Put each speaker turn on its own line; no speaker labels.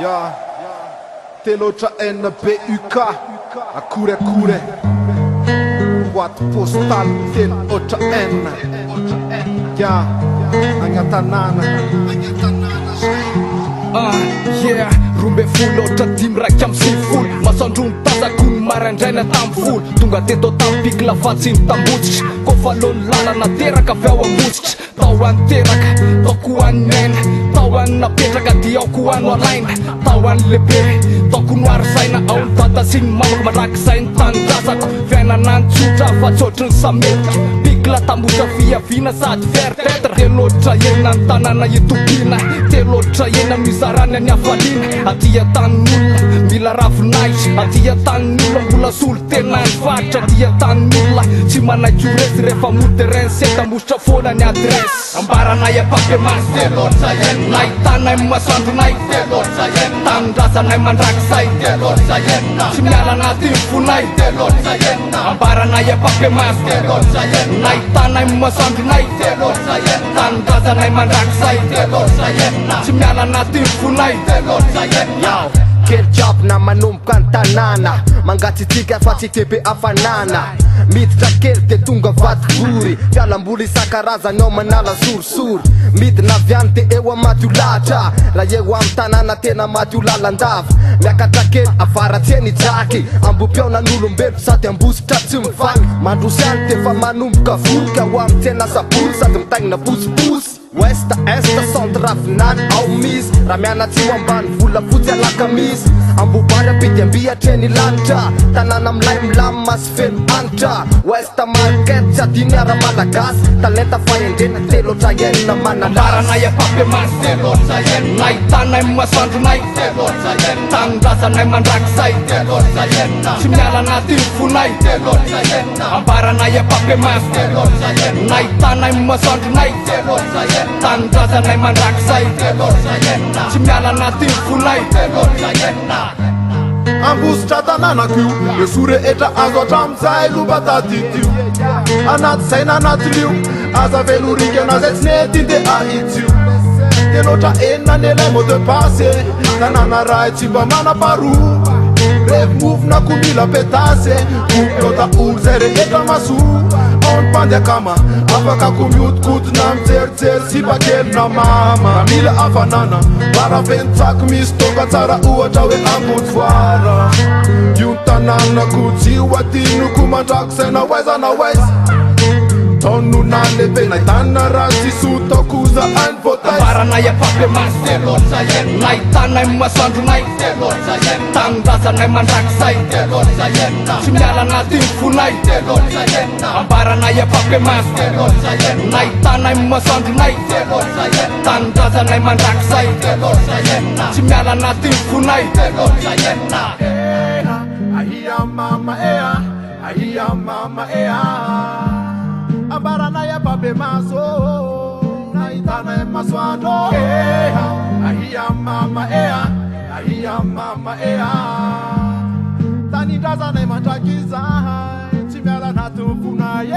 Ja, telotra NBUK Akure boîte postale telotra N. Ja, agnatanana
yeah, rumbe folo otra dimy raika amy sivifolo masoandro mitazako ny maraindraina tamy folo tonga teto tamy piky lafatsy ny tambotsitry kofa lony lalana teraka avy ao ambositry tao any teraka taoko any nena tao any napetraka dia aoko hoano alaina tao any lehibe taoko noary saina ao ny tata sy ny mamako mandrakizay ny tanindrazako fiainana ny tsotra fa tsotry ny sametitra pikla tambotra fiavina sady vertetra telotra enina ny tanàna itopina telotra enina mizarany any afalina atia tanin'olona mila ravinahitra atia tanin'olona mbola solo tena ny varitra atia tanin'olona tsy manaiky resy rehefa moterrain seta mositra foana ny adresy ambaranay apaky masy telotra enina ahitanay masoandronay telotra enina tanindrazanay mandrakizay telotra enina tsy miala anaty fonay telotra enina ambaranay apaky masy telotra enina ahitanay masoandronay telotra enina tanindrazanay mandrakizay telotra enina tsy miala anaty fonay telotra enina
Kely job na manomboka ny tanàna mangatsitsika fa tsy tebe afanana miditra kely de tonga vadigory fialamboly isan-karazany ao manala sorisory midina aviany de eo amaty o lahatra raha eo amy tanàna tena maty o lalandava miakatra kely avaratseny jaky ambom-piaonan'olombelo sady ambositra tsy mivany mandrosy any defa manomboka voroka ho amy tsena sabory sady mitagnina bosiposy West, Est, Centre, Ravinany ao misy raha mianatsy ho ambany vola fotsy alaka misy ambobary ampity ambihatreny lanitra tanàna milay milamy masy feno anitra West Market tsy adiny ara malagasy talenta fahendrena telotra enina
ambaranay apaky masy telotra enina ahitanay masoandronay telotra enina tanindrazanay mandrakizay telotra enina tsy miala anaty fonay telotra enina ambaranay apaky masy telotra enina ahitanay masoandronay telotra enina tanindrazanay mandrakizay telotra enina tsy miala anaty fonay telotra enina
ambositra tanànako io resore etra azo atramizay lomba taditio anaty saina anatin'io aza velorikana zay tsy nety de ahitsio telotra enina nelay mot de passe tanàna ray tsy mba manaparo revo mofona ko mila petase oplota olo zay rehetra maso aony mpandiakama afaka ko miotokotina mijerijery sipakely na mama mila afanana varavenotsako misy toka tsara ohatra hoe ambodivoara io tanànako tsy oatinoko mandrako saina waiza na waiza taonona lehibe nahitanina raha tsy sotakoza any votais
ambaranay apaky masy telotra enina ahitanay masoandronay telotra enina tanindrazanay mandrakizay telotra enina tsy miala anaty fonay telotra enina ambaranay apaky masy telotra enina ahitanay masoandronay telotra enina tanindrazanay mandrakizay telotra enina tsy miala anaty fonay telotra enina
ahia mama ea ambaranay apaky maso nahitana masoandro ahia mama ea tanindrazanay mandrakizay tsy miala anaty fonay